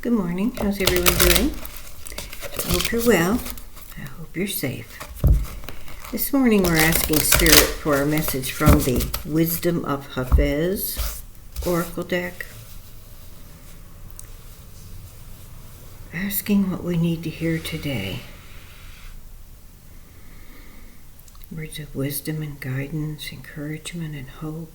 Good morning. How's everyone doing? I hope you're well. I hope you're safe. This morning we're asking Spirit for our message from the Wisdom of Hafez Oracle deck. Asking what we need to hear today. Words of wisdom and guidance, encouragement and hope.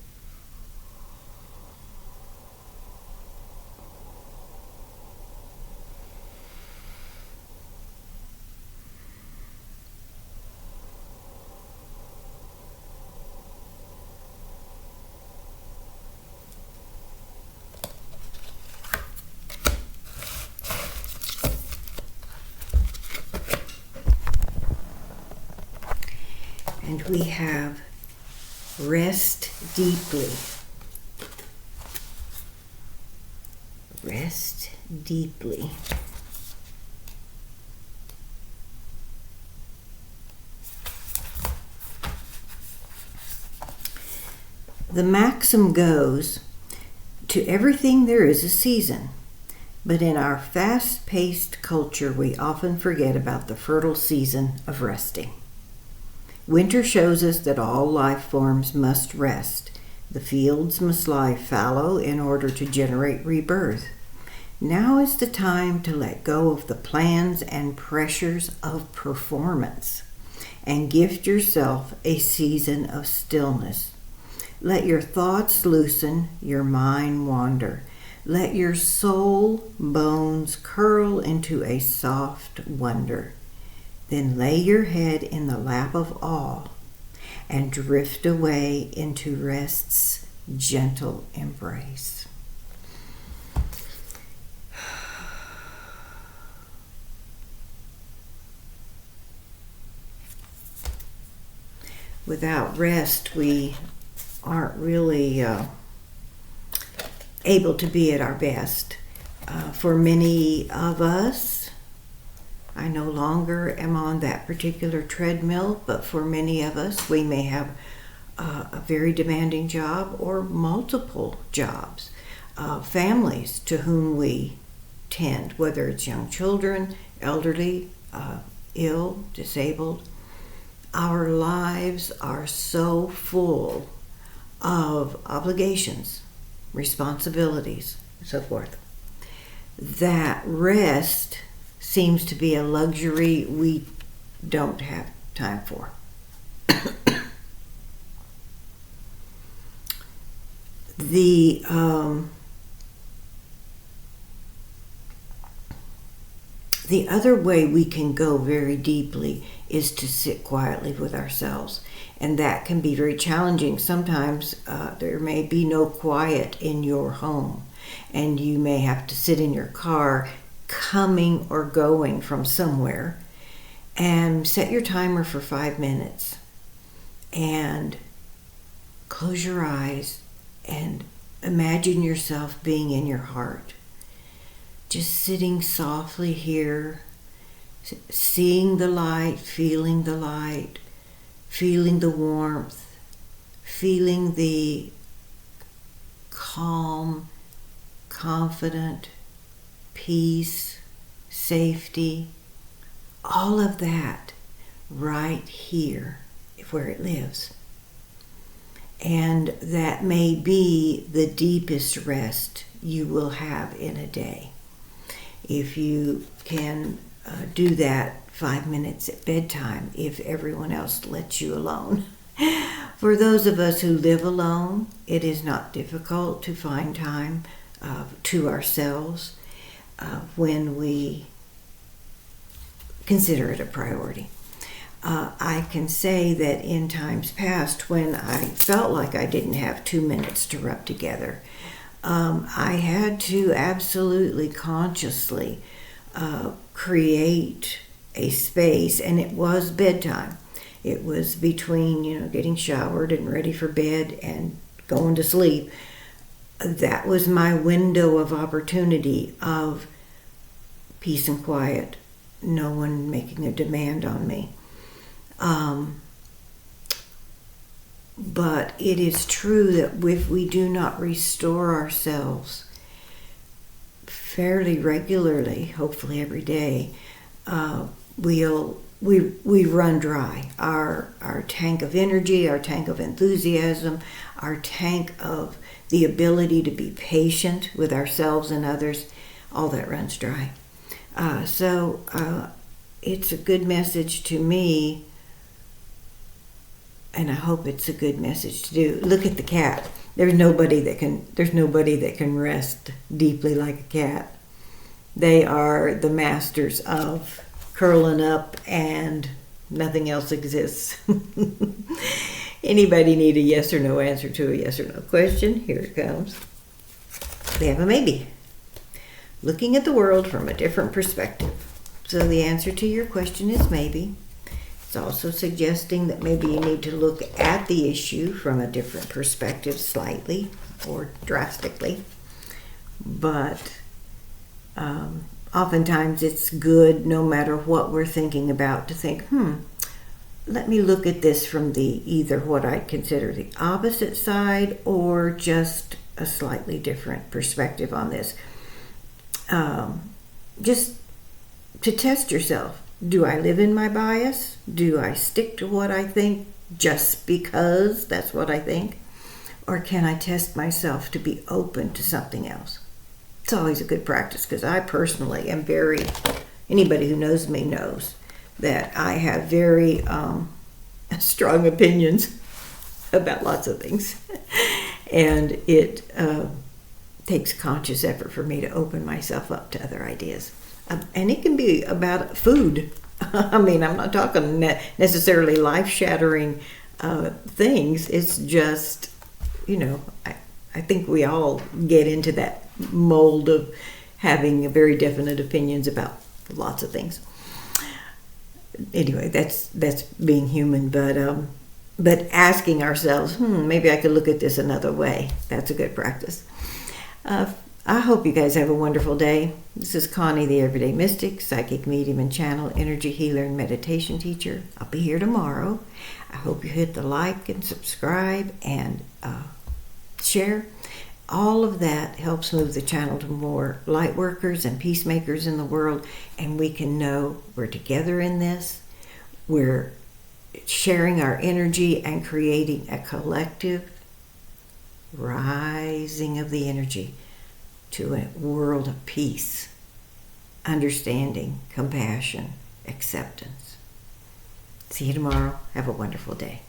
And we have rest deeply. Rest deeply. The maxim goes, to everything there is a season. But in our fast-paced culture, we often forget about the fertile season of resting. Winter shows us that all life forms must rest. The fields must lie fallow in order to generate rebirth. Now is the time to let go of the plans and pressures of performance and gift yourself a season of stillness. Let your thoughts loosen, your mind wander. Let your soul bones curl into a soft wonder. Then lay your head in the lap of awe and drift away into rest's gentle embrace. Without rest, we aren't really able to be at our best. For many of us, I no longer am on that particular treadmill, but for many of us, we may have a very demanding job or multiple jobs. Families to whom we tend, whether it's young children, elderly, ill, disabled. Our lives are so full of obligations, responsibilities, and so forth, that rest seems to be a luxury we don't have time for. The other way we can go very deeply is to sit quietly with ourselves. And that can be very challenging. Sometimes there may be no quiet in your home. And you may have to sit in your car coming or going from somewhere and set your timer for 5 minutes. And close your eyes and imagine yourself being in your heart. Just sitting softly here, seeing the light, feeling the warmth, feeling the calm, confident, peace, safety, all of that right here where it lives. And that may be the deepest rest you will have in a day. If you can do that 5 minutes at bedtime, if everyone else lets you alone. For those of us who live alone, it is not difficult to find time to ourselves when we consider it a priority. I can say that in times past, when I felt like I didn't have 2 minutes to rub together, I had to absolutely consciously create a space, and it was bedtime. It was between, getting showered and ready for bed and going to sleep. That was my window of opportunity of peace and quiet, no one making a demand on me. But it is true that if we do not restore ourselves fairly regularly, hopefully every day, we run dry. Our tank of energy, our tank of enthusiasm, our tank of the ability to be patient with ourselves and others, all that runs dry. So it's a good message to me, and I hope it's a good message to do. Look at the cat. There's nobody that can rest deeply like a cat. They are the masters of curling up and nothing else exists. Anybody need a yes or no answer to a yes or no question? Here it comes. They have a maybe. Looking at the world from a different perspective. So the answer to your question is maybe. It's also suggesting that maybe you need to look at the issue from a different perspective, slightly or drastically. But oftentimes it's good, no matter what we're thinking about, to think, let me look at this from either what I'd consider the opposite side or just a slightly different perspective on this. Just to test yourself. Do I live in my bias? Do I stick to what I think just because that's what I think? Or can I test myself to be open to something else? It's always a good practice, because I personally am anybody who knows me knows that I have very strong opinions about lots of things. And it takes conscious effort for me to open myself up to other ideas. And it can be about food. I mean, I'm not talking necessarily life-shattering things. It's just, I think we all get into that mold of having very definite opinions about lots of things. Anyway, that's being human, but asking ourselves, maybe I could look at this another way. That's a good practice. I hope you guys have a wonderful day. This is Connie, the Everyday Mystic, Psychic Medium and Channel, Energy Healer and Meditation Teacher. I'll be here tomorrow. I hope you hit the like and subscribe and share. All of that helps move the channel to more light workers and peacemakers in the world, and we can know we're together in this. We're sharing our energy and creating a collective rising of the energy to a world of peace, understanding, compassion, acceptance. See you tomorrow. Have a wonderful day.